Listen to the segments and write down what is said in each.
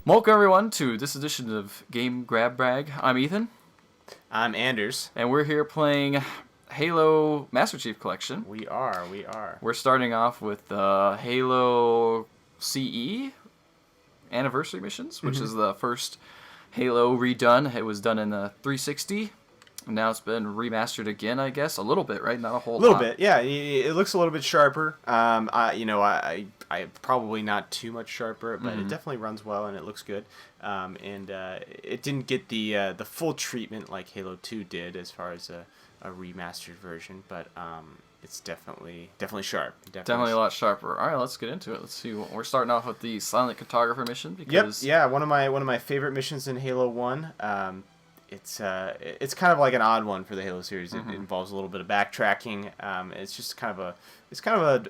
Welcome everyone to this edition of Game Grab Brag. I'm Ethan. I'm Anders. And we're here playing Halo Master Chief Collection. We are. We're starting off with the Halo CE Anniversary Missions, which is the first Halo redone. It was done in the 360. Now it's been remastered again, I guess. A little bit, right? Not a whole lot. A little bit, yeah. It looks a little bit sharper. I probably not too much sharper, but it definitely runs well and it looks good. It didn't get the full treatment like Halo 2 did as far as a remastered version, but it's definitely sharp. Definitely a lot sharper. All right, let's get into it. Let's see. We're starting off with the Silent Cartographer mission because one of my favorite missions in Halo 1. It's kind of like an odd one for the Halo series. It involves a little bit of backtracking. It's just kind of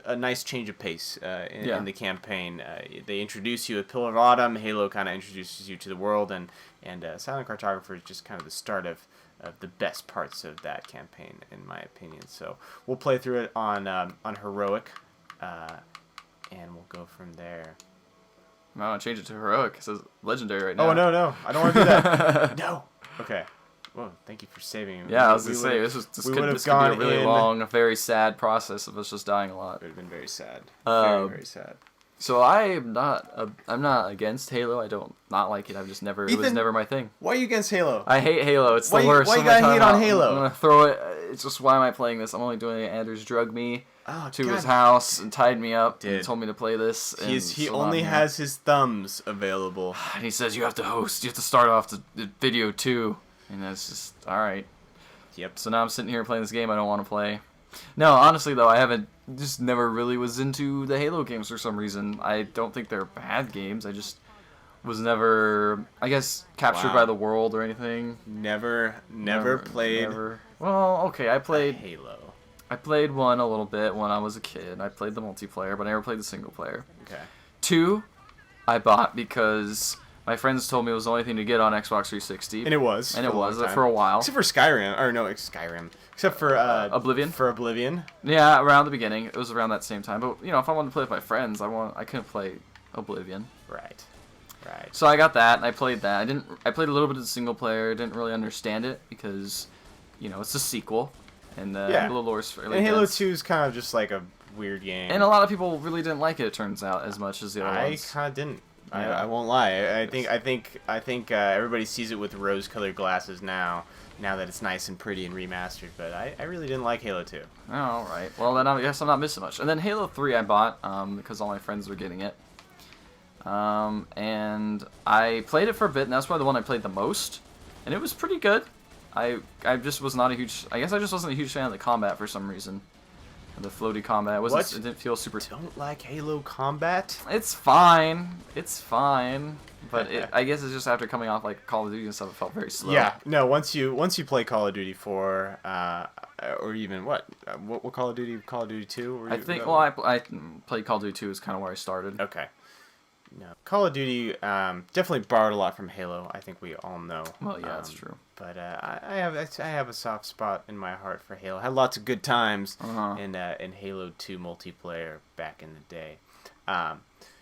a nice change of pace in the campaign. They introduce you at Pillar of Autumn. Halo kind of introduces you to the world, and Silent Cartographer is just kind of the start of the best parts of that campaign, in my opinion. So we'll play through it on Heroic, and we'll go from there. I want to change it to Heroic. It says Legendary right now. Oh, no. I don't want to do that. No. Okay. Well, thank you for saving me. Yeah, I was going to say, this could be a really long, very sad process of us just dying a lot. It would have been very sad. Very sad. So I'm not against Halo. I don't not like it. I've just never, Ethan, it was never my thing. Why are you against Halo? I hate Halo. It's the worst. Why you gotta hate on Halo? I'm going to throw it. It's just, why am I playing this? I'm only doing it. Anders drugged me to his house and tied me up and told me to play this. He only has his thumbs available. And he says, you have to host. You have to start off the video too. And that's just, alright. Yep. So now I'm sitting here playing this game I don't want to play. No, honestly though, just never really was into the Halo games for some reason. I don't think they're bad games. I just was never, I guess, captured by the world or anything. Never played. Well, okay, I played Halo. I played one a little bit when I was a kid. I played the multiplayer, but I never played the single player. Okay. 2, I bought because my friends told me it was the only thing to get on Xbox 360. And it was. And it was for a while. Except for Skyrim. Or no, Skyrim. Except for Oblivion. For Oblivion. Yeah, around the beginning. It was around that same time. But, if I wanted to play with my friends, I couldn't play Oblivion. Right. So I got that, and I played that. I played a little bit of the single player. Didn't really understand it because, it's a sequel. And the lore's fairly And Halo dense. 2 is kind of just like a weird game. And a lot of people really didn't like it, it turns out, as much as the other ones. I kind of didn't. Yeah. I won't lie. I think everybody sees it with rose-colored glasses now that it's nice and pretty and remastered. But I really didn't like Halo 2. Oh, all right. Well, then I guess I'm not missing much. And then Halo 3 I bought because all my friends were getting it. And I played it for a bit, and that's probably the one I played the most. And it was pretty good. I just was not a huge... I guess I just wasn't a huge fan of the combat for some reason. The floaty combat. It didn't feel super... Don't like Halo combat? It's fine. But I guess it's just after coming off like Call of Duty and stuff, it felt very slow. Yeah. No, once you play Call of Duty 4, or even what Call of Duty? Call of Duty 2? I think... Well, I played Call of Duty 2 is kind of where I started. Okay. No. Call of Duty definitely borrowed a lot from Halo. I think we all know. Well, yeah, that's true. But I have a soft spot in my heart for Halo. I had lots of good times in Halo 2 multiplayer back in the day.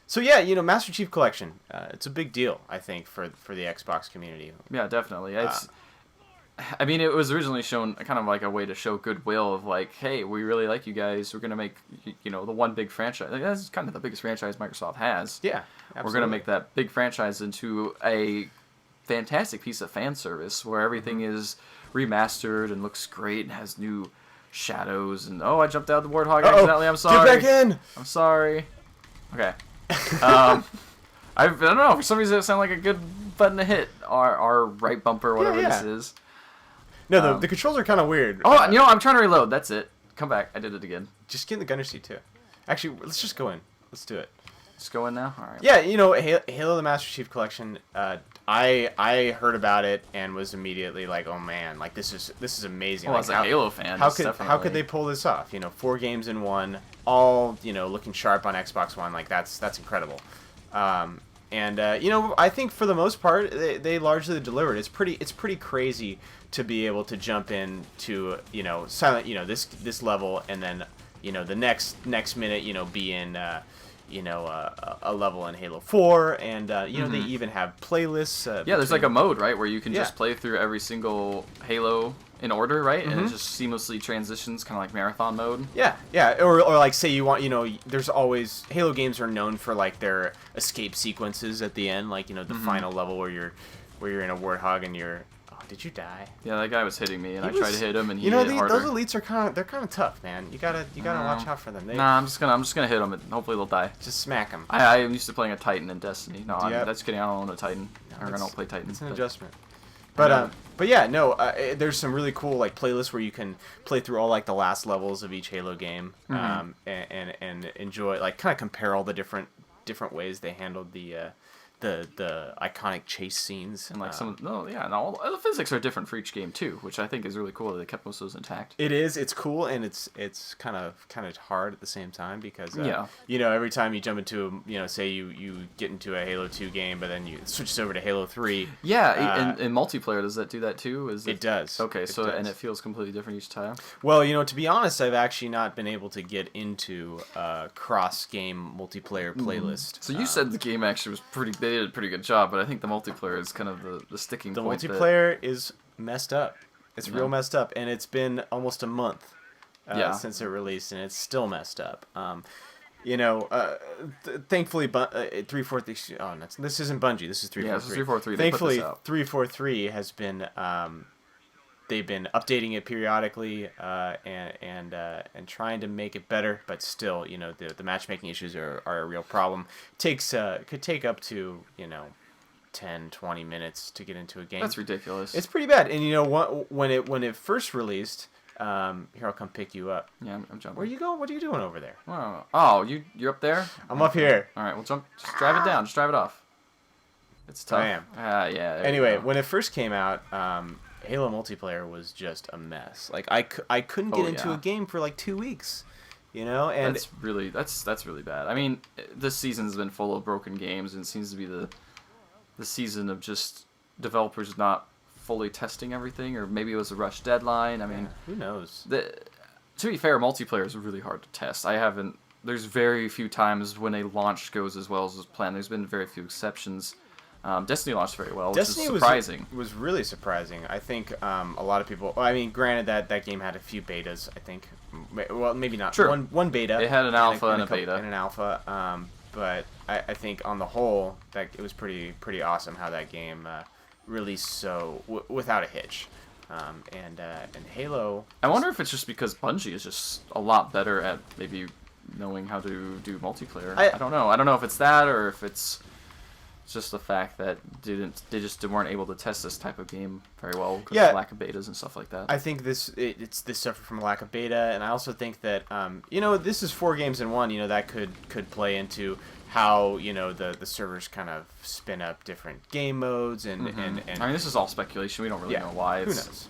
So yeah, Master Chief Collection. It's a big deal, I think, for the Xbox community. Yeah, definitely. It was originally shown kind of like a way to show goodwill of like, hey, we really like you guys. We're gonna make the one big franchise. Like, that's kind of the biggest franchise Microsoft has. Yeah, absolutely. We're gonna make that big franchise into a fantastic piece of fan service where everything is remastered and looks great and has new shadows and I jumped out of the warthog accidentally. I'm sorry. Get back in. I'm sorry. Okay. I don't know. For some reason, it sounded like a good button to hit. Our right bumper, whatever this is. No, the controls are kind of weird. Oh, I'm trying to reload. That's it. Come back. I did it again. Just get in the gunner seat, too. Actually, let's just go in. Let's do it. Just go in now? All right. Yeah, Halo the Master Chief Collection, I heard about it and was immediately like, oh, man, like, this is amazing. Well, like, as a Halo fan, how could they pull this off? 4 games in one, all, looking sharp on Xbox One. Like, that's incredible. I think for the most part, they largely delivered. It's pretty crazy to be able to jump into silent this level and then the next minute be in a level in Halo 4, and they Mm-hmm. even have playlists. Yeah, there's like a between- mode, right, where you can Yeah. just play through every single Halo in order, right? And Mm-hmm. it just seamlessly transitions, kind of like marathon mode. Yeah, or like say you want, there's always Halo games are known for like their escape sequences at the end, like the Mm-hmm. final level where you're in a warthog and you're. Oh, did you die? Yeah, that guy was hitting me, and He I tried was- to hit him, and he hit harder. those elites are they're kind of tough, man. You gotta watch out for them. They Nah, I'm just gonna hit him, and hopefully they'll die. just smack them. I am used to playing a Titan in Destiny. No, Yep. that's kidding. I don't own a Titan. Or I it's- don't play Titan. It's an but- adjustment. know. But yeah, no. There's some really cool like playlists where you can play through all like the last levels of each Halo game, and enjoy like kind of compare all the different ways they handled the iconic chase scenes. And like and all the physics are different for each game too, which I think is really cool that they kept most of those intact. It's cool, and it's kind of hard at the same time because every time you jump into say you get into a Halo 2 game, but then you switch over to Halo 3. Yeah, in multiplayer, does that do that too? It does. Okay, It so does. and it feels completely different each time. Well, to be honest, I've actually not been able to get into cross-game multiplayer playlist. So you said the game actually was they did a pretty good job, but I think the multiplayer is kind of the sticking the point. multiplayer is messed up. It's Yeah. real messed up, and it's been almost a month Yeah. since it released, and it's still messed up. Thankfully, 343. Oh, no, this isn't Bungie. This is 343. Yeah, this is 343. They put Thankfully, this out. 343 has been. They've been updating it periodically and trying to make it better, but still, the matchmaking issues are a real problem. Could take up to 10, 20 minutes to get into a game. That's ridiculous. It's pretty bad. And when it first released, here I'll come pick you up. Yeah, I'm jumping. Where are you going? What are you doing over there? Oh, you're up there? I'm up here. All right, well jump. Just drive it down. Just drive it off. It's tough. I am. Yeah. There Anyway, you go. when it first came out, Halo multiplayer was just a mess. Like I couldn't get into yeah. a game for like 2 weeks, and that's really bad. I mean, this season's been full of broken games, and it seems to be the season of just developers not fully testing everything, or maybe it was a rush deadline. I mean, who knows? To be fair, multiplayer is really hard to test. There's very few times when a launch goes as well as was planned. There's been very few exceptions. Destiny launched very well, which Destiny is surprising. was really surprising. I think a lot of people. I mean, granted that game had a few betas. I think, well, maybe not. Sure. One beta. It had an alpha and a couple- beta. and an alpha. But I think on the whole that it was pretty awesome how that game released so without a hitch. And Halo. I wonder if it's just because Bungie is just a lot better at maybe knowing how to do multiplayer. I don't know. I don't know if it's that or if it's just the fact that they just weren't able to test this type of game very well because of lack of betas and stuff like that. I think this suffered from a lack of beta, and I also think that this is 4 games in one. That could play into how the servers kind of spin up different game modes and I mean, this is all speculation. We don't really know why who knows?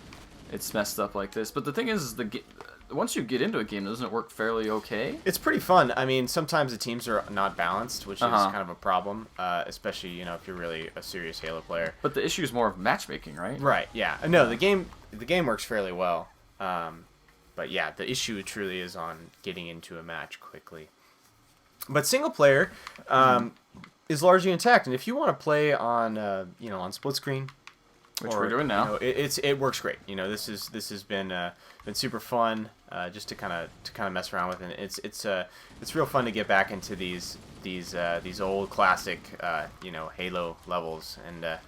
It's messed up like this. But the thing is once you get into a game, doesn't it work fairly okay? It's pretty fun. I mean, sometimes the teams are not balanced, which is kind of a problem, especially if you're really a serious Halo player. But the issue is more of matchmaking, right? Right. Yeah. No, the game works fairly well. But yeah, the issue truly is on getting into a match quickly. But single player is largely intact, and if you want to play on on split screen, Which we're doing now. it works great. This has been super fun just to kind of mess around with, and it's real fun to get back into these old classic Halo levels and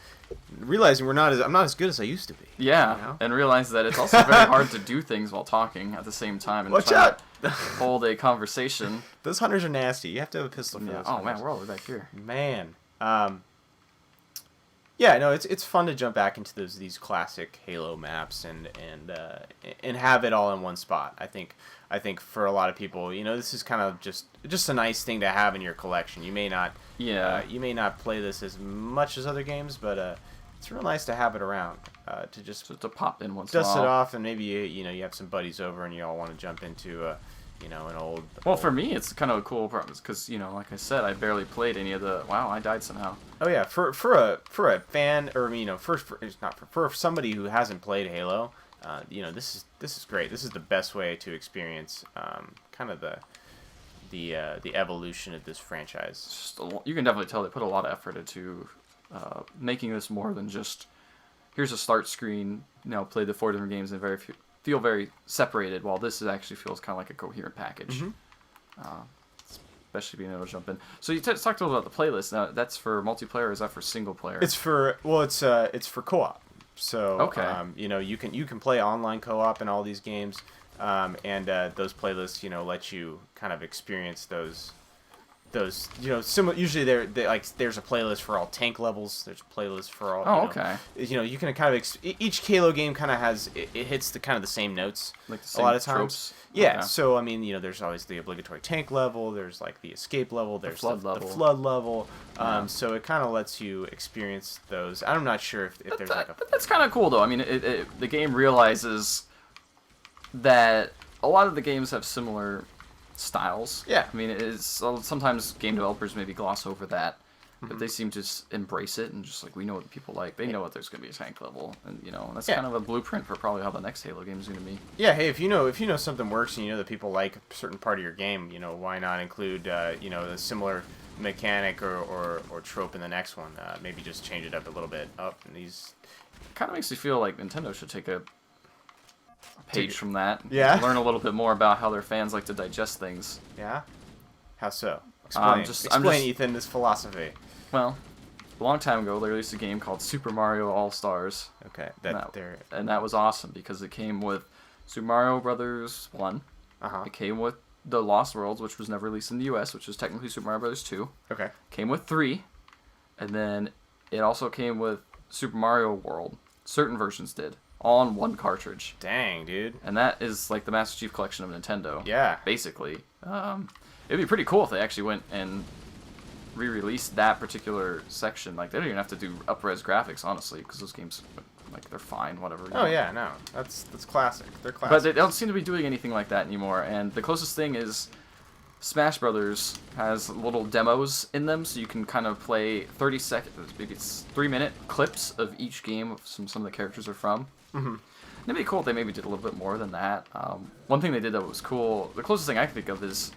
realizing I'm not as good as I used to be. Yeah, and realize that it's also very hard to do things while talking at the same time and Watch try out! to hold a conversation. Those hunters are nasty. You have to have a pistol for Yeah. those. Oh man, hunters. we're all the way back here. Man. Yeah, no, it's fun to jump back into these classic Halo maps and have it all in one spot. I think for a lot of people, this is kind of just a nice thing to have in your collection. You may not you may not play this as much as other games, but it's real nice to have it around to just to pop in once in a dust while. it off, and maybe you have some buddies over and you all want to jump into an old. Well, for me, it's kind of a cool part because like I said, I barely played any of the. Wow, I died somehow. Oh yeah, for a fan, or for somebody who hasn't played Halo, this is great. This is the best way to experience kind of the evolution of this franchise. You can definitely tell they put a lot of effort into making this more than just here's a start screen. Play the 4 different games and feel very separated. While this actually feels kind of like a coherent package. Especially being able to jump in. So you talked a little about the playlist. Now that's for multiplayer. Or is that for single player? It's for co-op. So okay. You can play online co-op in all these games, and those playlists let you kind of experience those usually there's a playlist for all tank levels. There's a playlist for all. Okay. You can kind of each Halo game kind of has it hits the kind of the same notes like the same a lot of times. Tropes. Yeah. Okay. So there's always the obligatory tank level. There's like the escape level. There's the flood level. So it kind of lets you experience those. I'm not sure if there's like a. But that's kind of cool though. I mean, the game realizes that a lot of the games have similar styles. Yeah. I mean, sometimes game developers maybe gloss over that, but they seem to just embrace it and just like we know what people like. They know what there's going to be a tank level, and that's kind of a blueprint for probably how the next Halo game is going to be. Yeah. Hey, if you know something works and you know that people like a certain part of your game, why not include a similar mechanic or trope in the next one? Maybe just change it up a little bit. Kind of makes me feel like Nintendo should take a page from that. Yeah. Learn a little bit more about how their fans like to digest things. Yeah. How so? Explain, Ethan, this philosophy. Well, a long time ago, they released a game called Super Mario All-Stars. Okay. And that was awesome because it came with Super Mario Brothers 1. It came with The Lost Worlds, which was never released in the US, which was technically Super Mario Brothers 2. Okay. Came with 3. And then it also came with Super Mario World. Certain versions did. All on one cartridge. Dang, dude. And that is like the Master Chief Collection of Nintendo. Yeah. Basically. It'd be pretty cool if they actually went and re-released that particular section. Like, they don't even have to do up-res graphics, honestly, because those games, like, they're fine, whatever. Yeah, no. That's classic. They're classic. But they don't seem to be doing anything like that anymore. And the closest thing is Smash Brothers has little demos in them, so you can kind of play 30 seconds, maybe it's 3-minute clips of each game of some of the characters are from. Mm-hmm. It'd be cool if they maybe did a little bit more than that. One thing they did that was cool, the closest thing I can think of is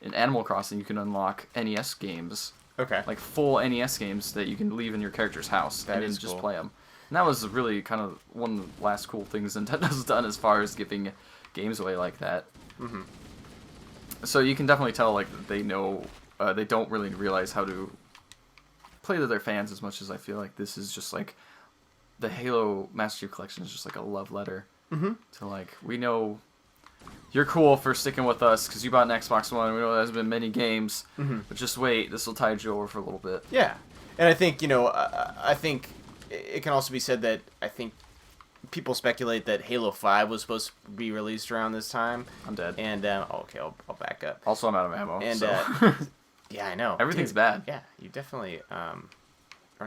in Animal Crossing you can unlock NES games. Okay. Like full NES games that you can leave in your character's house and then just play them. And that was really kind of one of the last cool things Nintendo's done as far as giving games away like that. Mm-hmm. So you can definitely tell like they know they don't really realize how to play to their fans as much as I feel like this is just like the Halo Master Chief Collection is just like a love letter to like we know you're cool for sticking with us because you bought an Xbox One. We know there's been many games, but just wait, this will tide you over for a little bit. Yeah, and I think I think it can also be said that I think people speculate that Halo 5 was supposed to be released around this time. I'm dead. And okay, I'll back up. Also, I'm out of ammo. And so. yeah, I know. Everything's bad. Yeah, you definitely run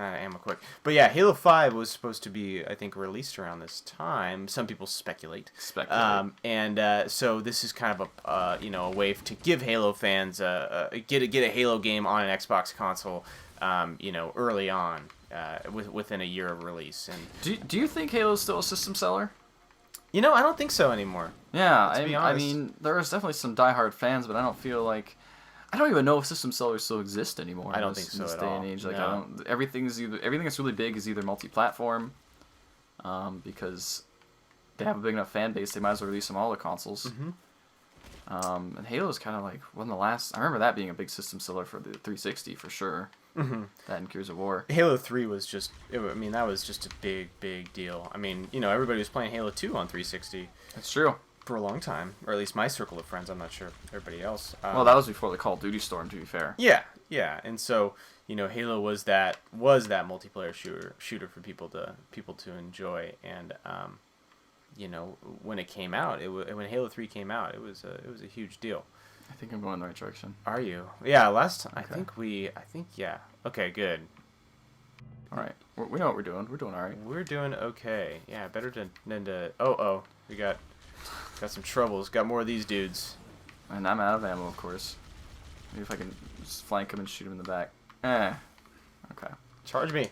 out of ammo quick. But yeah, Halo 5 was supposed to be, I think, released around this time. Some people speculate. So this is kind of a way to give Halo fans get a Halo game on an Xbox console, early on. Within a year of release. And do you think Halo's still a system seller? I don't think so anymore. Yeah, I mean, there is definitely some diehard fans, but I don't even know if system sellers still exist anymore. I don't think so in this at day all. and age. Like, No. Everything that's really big is either multi-platform, because they have a big enough fan base, they might as well release them all the consoles. And Halo's kind of like one of the last. I remember that being a big system seller for the 360 for sure. That and Gears of War. Halo 3 was that was just a big deal. I mean, everybody was playing Halo 2 on 360. That's true. For a long time, or at least my circle of friends. I'm not sure everybody else. Well, that was before the Call of Duty storm, to be fair. Yeah, and so Halo was that multiplayer shooter for people to enjoy, and when it came out, when Halo 3 came out, it was a huge deal. I think I'm going in the right direction. Are you? Yeah, last time. Okay. I think, yeah. Okay, good. All right. We know what we're doing. We're doing all right. We're doing okay. Yeah, better than to... We got some troubles. Got more of these dudes. And I'm out of ammo, of course. Maybe if I can just flank him and shoot him in the back. Okay. Charge me.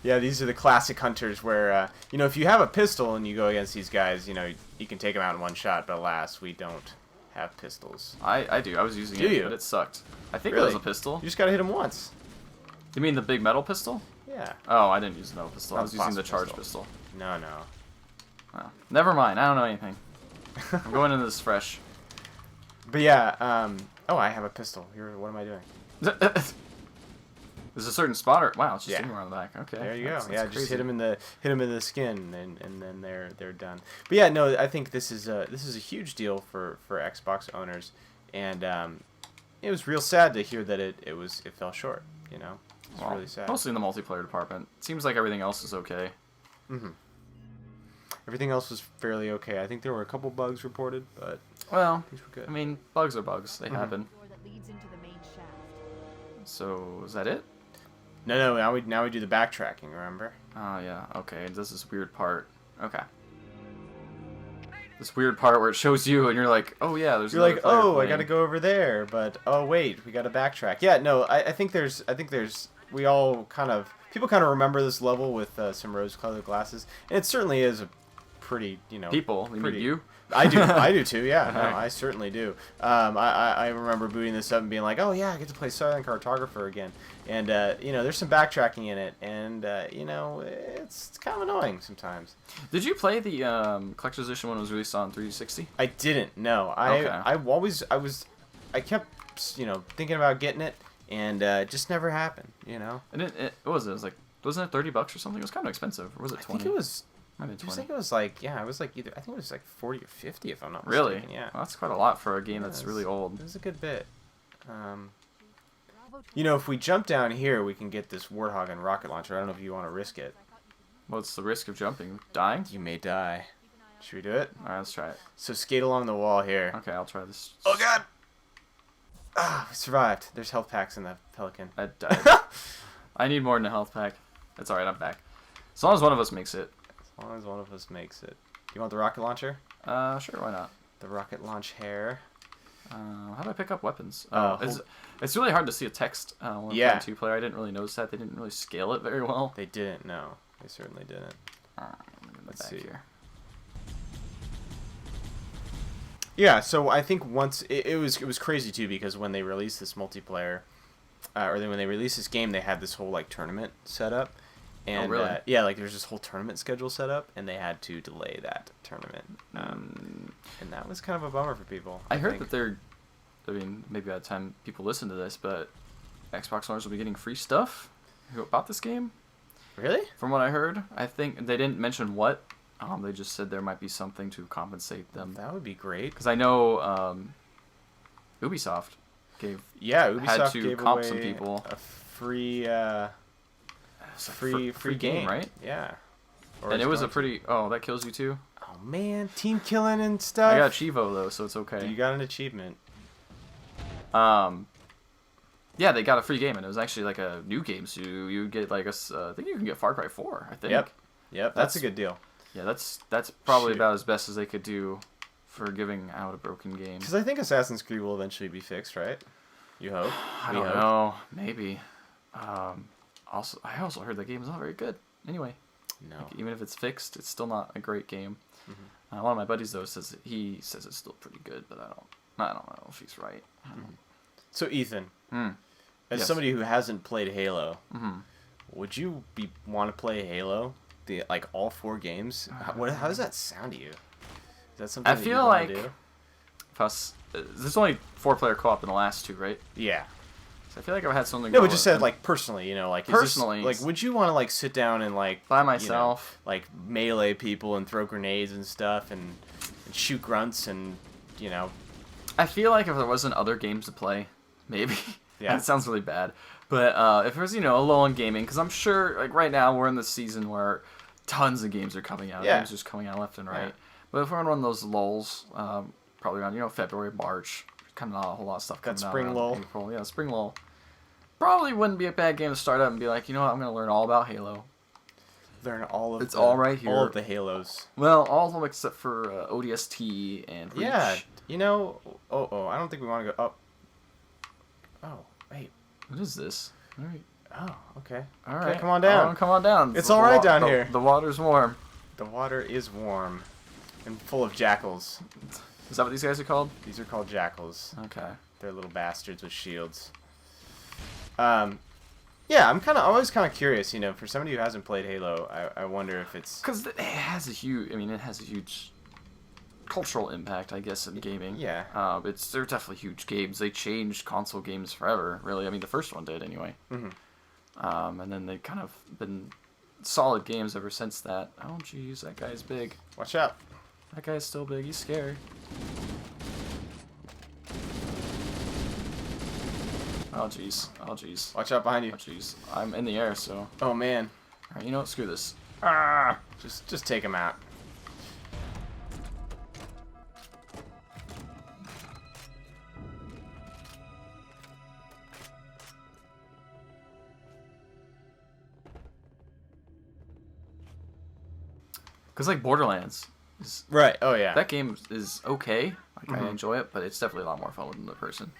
Yeah, these are the classic hunters where, if you have a pistol and you go against these guys, you can take them out in one shot, but alas, we don't have pistols. I do. I was using Do it, you? but it sucked. I think it Really? was a pistol. You just gotta hit him once. You mean the big metal pistol? Yeah. Oh, I didn't use the metal pistol. I Not was the using the plastic charge pistol. No. Oh, never mind. I don't know anything. I'm going into this fresh. But yeah, oh, I have a pistol. Here, what am I doing? There's a certain spotter. Wow, it's just Yeah. anywhere on the back. Okay. There you go. That's Yeah, just crazy. hit him in the skin, and then they're done. But yeah, no, I think this is a huge deal for Xbox owners, and it was real sad to hear that it fell short. You know, it's Well, really sad. mostly in the multiplayer department. Seems like everything else is okay. Mm-hmm. Everything else was fairly okay. I think there were a couple bugs reported, but Well, these were good. I mean, bugs are bugs. They Mhm. happen. Door that leads into the main shaft. So, is that it? No, now we do the backtracking. Remember? Oh, yeah. Okay, it does this weird part. Okay. This weird part where it shows you and you're like, oh, yeah, there's You're another like, player oh, I playing. gotta go over there, but oh wait, we gotta backtrack. Yeah, no, I think there's we all people kind of remember this level with some rose-colored glasses, and it certainly is a pretty, you know, People, you mean pretty. you? I do too. Yeah, no, Alright. I certainly do. I remember booting this up and being like, oh yeah, I get to play Silent Cartographer again, and you know, there's some backtracking in it, and you know, it's kind of annoying sometimes. Did you play the collector's edition when it was released on 360? I didn't. No, Okay. I kept, you know, thinking about getting it, and it just never happened. You know. And what was it? It was like, wasn't it $30 or something? It was kind of expensive. Or was it 20? I think it was. Might have I been just 20. think it was like, yeah, it was like either. I think it was like 40 or 50, if I'm not Really? mistaken. Yeah. Well, that's quite a lot for a game that's It really old. It was a good bit. Bravo You know, if we jump down here, we can get this Warthog and rocket launcher. I don't know if you want to risk it. What's the risk of jumping? Dying? You may die. Should we do it? Alright, let's try it. So skate along the wall here. Okay, I'll try this. Oh God! Ah, we survived. There's health packs in the Pelican. I died. I need more than a health pack. It's alright, I'm back. As long as one of us makes it. As long as one of us makes it. You want the rocket launcher? Sure, why not? The rocket launch hair. How do I pick up weapons? Hold- It's really hard to see a text when Yeah. playing two-player. I didn't really notice that. They didn't really scale it very well. They didn't. No, they certainly didn't. Let's Let's see. here. Yeah, so I think once it was crazy too, because when they released this multiplayer, or then when they released this game, they had this whole like tournament set up, and really? yeah, like there's this whole tournament schedule set up, and they had to delay that tournament, and that was kind of a bummer for people. I heard think. that they're, I mean, maybe by the time people listen to this, but Xbox owners will be getting free stuff who bought this game. Really? From what I heard, I think they didn't mention what. They just said there might be something to compensate them. That would be great. Because I know Ubisoft gave Yeah, Ubisoft had to gave comp away some people. a free It's like free game, right? Yeah. Or And it's it was a going to. pretty. Oh, that kills you too. Oh man, team killing and stuff. I got Chivo though, so it's okay. You got an achievement. Yeah, they got a free game, and it was actually like a new game, so you get like I think you can get Far Cry 4. I think. Yep, that's a good deal. Yeah, that's probably Shoot. about as best as they could do for giving out a broken game. Because I think Assassin's Creed will eventually be fixed, right? You hope. I We don't hope. know, maybe. I also heard that game is not very good. Anyway, No. like, even if it's fixed, it's still not a great game. Mm-hmm. One of my buddies though says it's still pretty good, but I don't know if he's right. So Ethan, as Yes. somebody who hasn't played Halo, Mm-hmm. would you want to play Halo? Like all 4 games? How does that sound to you? Is that something I that feel you wanna like do? there's only 4-player co-op in the last 2, right? Yeah. So I feel like I've had something. No, go but just said with- like personally, you know, like is this- Personally, like would you want to like sit down and like by you know, myself. like melee people and throw grenades and stuff and shoot grunts and you know I feel like if there wasn't other games to play, maybe. Yeah. It sounds really bad, but if there's a lull in gaming, because I'm sure like right now we're in the season where tons of games are coming out. Yeah. Games just coming out left and right. Yeah. But if we're in one of those lulls, probably around February, March, kind of not a whole lot of stuff coming That out. spring around lull. April. Yeah, spring lull. Probably wouldn't be a bad game to start up and be like, you know what, I'm gonna learn all about Halo. learn all of It's all right here. all of the Halos. Well, all of them except for ODST and Reach. Yeah, you know. I don't think we want to go up. Oh wait. What is this? All right. Oh okay. All Okay, right. come on down. Come on down. It's The all right wa- down the- here. The water's warm. The water is warm and full of jackals. Is that what these guys are called? These are called jackals. Okay. They're little bastards with shields. Yeah, I'm always kind of curious, you know, for somebody who hasn't played Halo, I wonder if it's... Because it has a huge, cultural impact, I guess, in gaming. Yeah. They're definitely huge games. They changed console games forever, really. I mean, the first one did, anyway. Mm-hmm. And then they've kind of been solid games ever since that. Oh, jeez, that guy's big. Watch out. That guy's still big. He's scary. Oh, jeez. Oh, jeez. Watch out behind you. Oh, jeez. I'm in the air, so... Oh, man. Alright, you know what? Screw this. Ah! Just take him out. Because, like, Borderlands is... Right. Oh, yeah. That game is okay. Like, I enjoy it, but it's definitely a lot more fun with another person.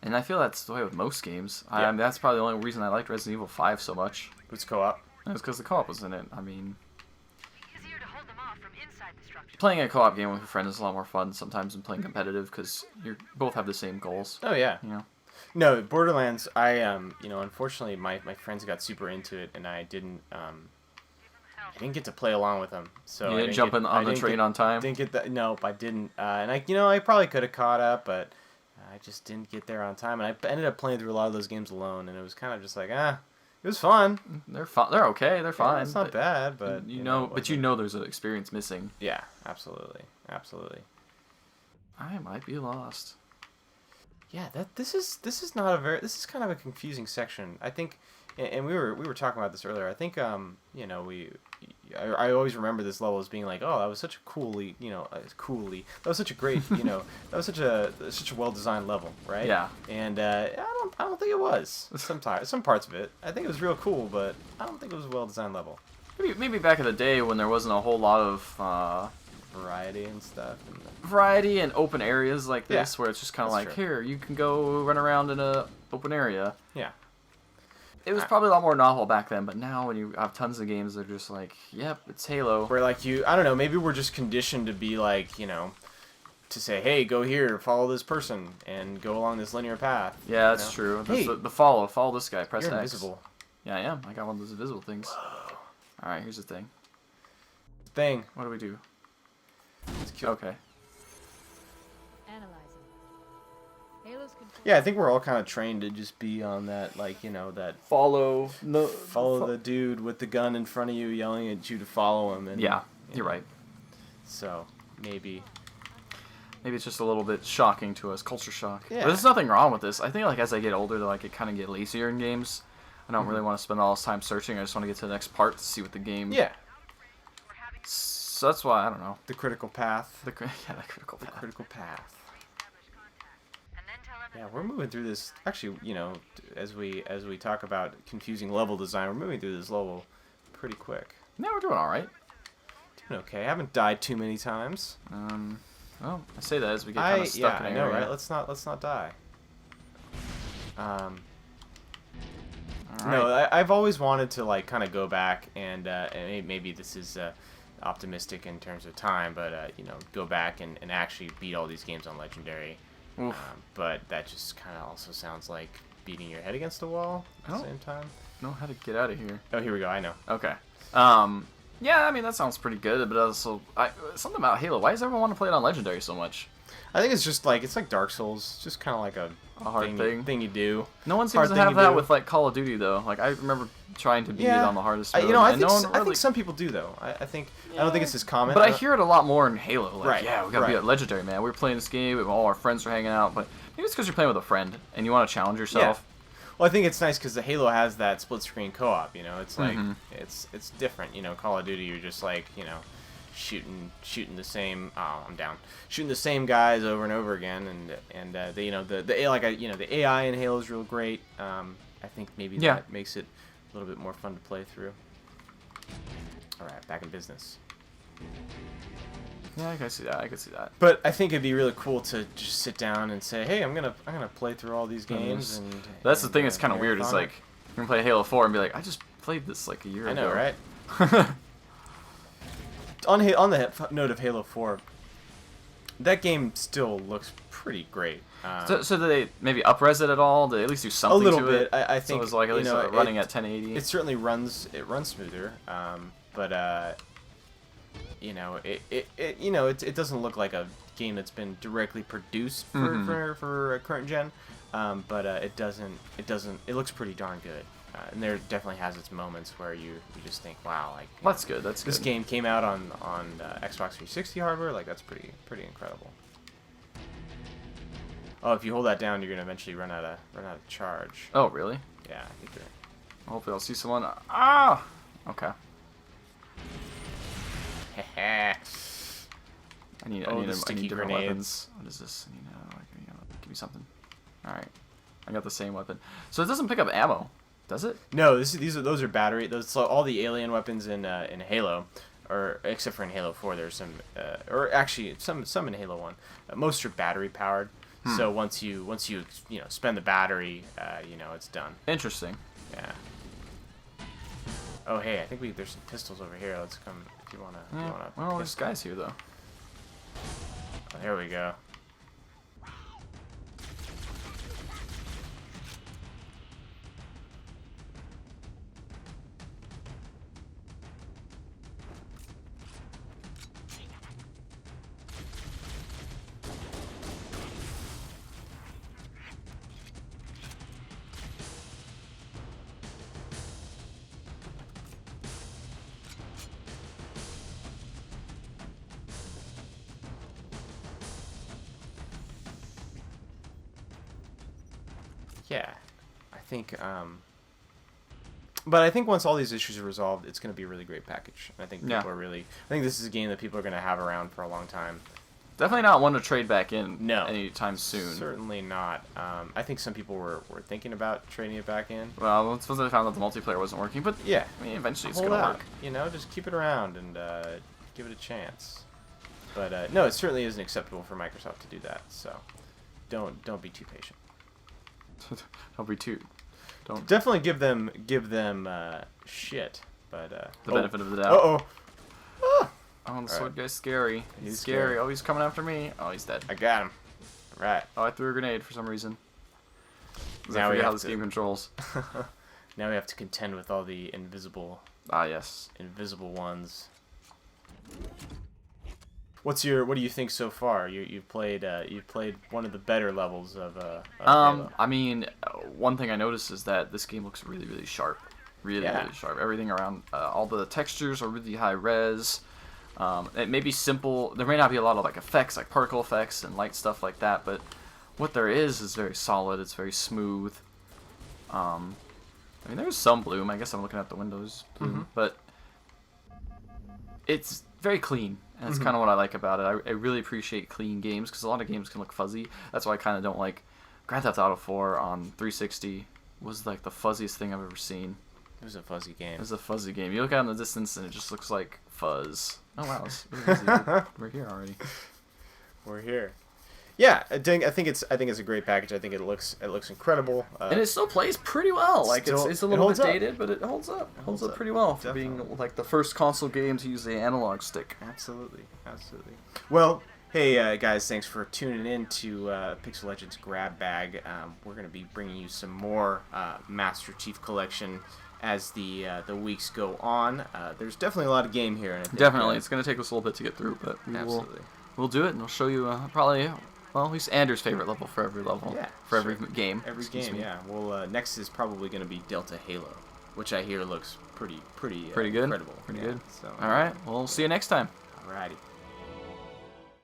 And I feel that's the way with most games. Yeah. I mean, that's probably the only reason I liked Resident Evil 5 so much. It's co-op. It was because the co-op was in it. I mean, Easier to hold them off from inside the structure. playing a co-op game with a friend is a lot more fun sometimes than playing competitive because you both have the same goals. Oh, yeah. You know? No, Borderlands, you know, unfortunately, my friends got super into it, and I didn't get to play along with them. So You I didn't jump on the train on time? Didn't get that. Nope, I didn't. And I probably could have caught up, but I just didn't get there on time. And I ended up playing through a lot of those games alone, and it was kind of just like, it was fun. They're fine. They're okay. They're fine. Yeah, it's not bad, but you know, there's an experience missing. Yeah, absolutely, absolutely. I might be lost. Yeah, this is kind of a confusing section. I think, and we were talking about this earlier. I think you know, I always remember this level as being like, oh, that was such a that was such a great, you know, that was such a well designed level, right? Yeah. And I don't think it was. Some parts of it, I think it was real cool, but I don't think it was a well designed level. Maybe back in the day when there wasn't a whole lot of Variety and stuff. variety and open areas like this, Yeah, where it's just kind of that's like, true. here, you can go run around in a open area. Yeah. It was probably a lot more novel back then, but now when you have tons of games, they're just like, yep, it's Halo. Where like I don't know, maybe we're just conditioned to be like, you know, to say, hey, go here, follow this person, and go along this linear path. Yeah, that's you know? true. Hey, The follow this guy, press you're X. invisible. Yeah, I am. I got one of those invisible things. Alright, here's the thing. Thing. What do we do? Let's kill. Okay. Analyzing. Halo's control. Yeah, I think we're all kind of trained to just be on that, like, you know, that Follow the dude with the gun in front of you yelling at you to follow him. And, Yeah, you you're know, right. So, maybe. Maybe it's just a little bit shocking to us, culture shock. Yeah. But there's nothing wrong with this. I think like as I get older, like I kind of get lazier in games. I don't really want to spend all this time searching. I just want to get to the next part to see what the game. Yeah, So that's why I don't know. the critical path. The critical The path. critical path. And then tell Yeah, everyone. we're moving through this. Actually, you know, as we talk about confusing level design, we're moving through this level pretty quick. No, we're doing all right. Doing okay. I haven't died too many times. Well, I say that as we get kind of stuck in I an know, area. right? Let's not die. All No, right. I've always wanted to like kind of go back and maybe this is optimistic in terms of time, but you know, go back and actually beat all these games on Legendary. Oof. But that just kind of also sounds like beating your head against a wall at the same time. Know how to get out of here. Oh, here we go. I know. Okay. Yeah, I mean that sounds pretty good, but also something about Halo. Why does everyone want to play it on Legendary so much? I think it's just like Dark Souls. It's just kind of like a hard thing you do. No one seems Hard to thing have you that do. with like Call of Duty though. Like I remember trying to beat it on the hardest mode. You know, I and think no one I really... think some people do though. I think I don't think it's as common. But I hear it a lot more in Halo. Like, Right, yeah, we gotta be right. at Legendary, man. We were playing this game, and all our friends are hanging out. But maybe it's because you're playing with a friend and you want to challenge yourself. Well, I think it's nice because the Halo has that split screen co-op. You know, it's like Mm-hmm. it's different. You know, Call of Duty, you're just like, you know, shooting the same. Oh, I'm down. Shooting the same guys over and over again, and the, you know, the AI in Halo is real great. I think maybe that makes it a little bit more fun to play through. All right, back in business. Yeah, I can see that. I can see that. But I think it'd be really cool to just sit down and say, hey, I'm gonna play through all these games. And That's the thing that's kind of weird. Is marathon it. like you can play Halo 4 and be like, I just played this like a year I ago. know, right? On the note of Halo 4, That game still looks pretty great. So do they maybe up-res it at all? Do they at least do something a little to bit. it? I think so it's like at least running at 1080. It certainly runs. It runs smoother. But you know, it doesn't look like a game that's been directly produced for a current gen. But it doesn't. It looks pretty darn good. And there definitely has its moments where you just think, wow, like That's good. That's this good. game came out on Xbox 360 hardware. Like that's pretty incredible. Oh, if you hold that down, you're gonna eventually run out of charge. Oh, really? Yeah, I think you're. Hopefully, I'll see someone. Ah. Okay. Heh. I need sticky different grenades. weapons. What is this? I need give me something. All right. I got the same weapon. So it doesn't pick up ammo, does it? No, those are battery. So all the alien weapons in Halo, or except for in Halo 4, there's some, or actually some in Halo 1. Most are battery powered. So once you spend the battery, it's done. Interesting. Yeah. Oh hey, I think there's some pistols over here. Let's come if you wanna. Well, there's guys here though. Oh, there we go. Yeah, I think, but I think once all these issues are resolved, it's going to be a really great package. I think people are I think this is a game that people are going to have around for a long time. Definitely not one to trade back in. No, anytime soon. Certainly not. I think some people were thinking about trading it back in. Well, it's supposed they found that the multiplayer wasn't working, but yeah, I mean, eventually it's hold gonna out. work. Just keep it around and give it a chance. But no, it certainly isn't acceptable for Microsoft to do that. So don't be too patient. Don't be too. Don't. Definitely give them shit. But The benefit of the doubt. Uh-oh. Oh, the sword guy's scary. He's scary. scary. Oh, he's coming after me. Oh, he's dead. I got him. Right. Oh, I threw a grenade for some reason. Now I we forget how have this to- game controls. Now we have to contend with all the invisible Ah, yes. ones. What do you think so far? You've played one of the better levels of Halo. I mean, one thing I noticed is that this game looks really, really sharp. Really, Yeah. really sharp. Everything around, all the textures are really high res. It may be simple. There may not be a lot of like effects, like particle effects and light stuff like that, but what there is very solid. It's very smooth. I mean, there's some bloom. I guess I'm looking at the Windows bloom, but it's very clean. And that's kind of what I like about it. I really appreciate clean games because a lot of games can look fuzzy. That's why I kind of don't like Grand Theft Auto 4 on 360 was like the fuzziest thing I've ever seen. It was a fuzzy game. It was a fuzzy game. You look out in the distance and it just looks like fuzz. Oh wow, we're here already. We're here. Yeah, I think it's a great package. I think it looks incredible. And it still plays pretty well. Like it's a little bit holds up. dated, but it holds up. It holds up pretty well for being like the first console game to use the analog stick. Absolutely. Well, hey guys, thanks for tuning in to Pixel Legends Grab Bag. We're gonna be bringing you some more Master Chief Collection as the weeks go on. There's definitely a lot of game here. And I think, Definitely, it's gonna take us a little bit to get through, but absolutely. we'll do it, and we'll show you probably. Well, at least Andrew's favorite level for every level. Yeah, for every game. Every game, yeah. Well, next is probably going to be Delta Halo, which I hear looks pretty good. incredible. Pretty yeah, good. So, All right. Well, we'll see you next time. Alrighty.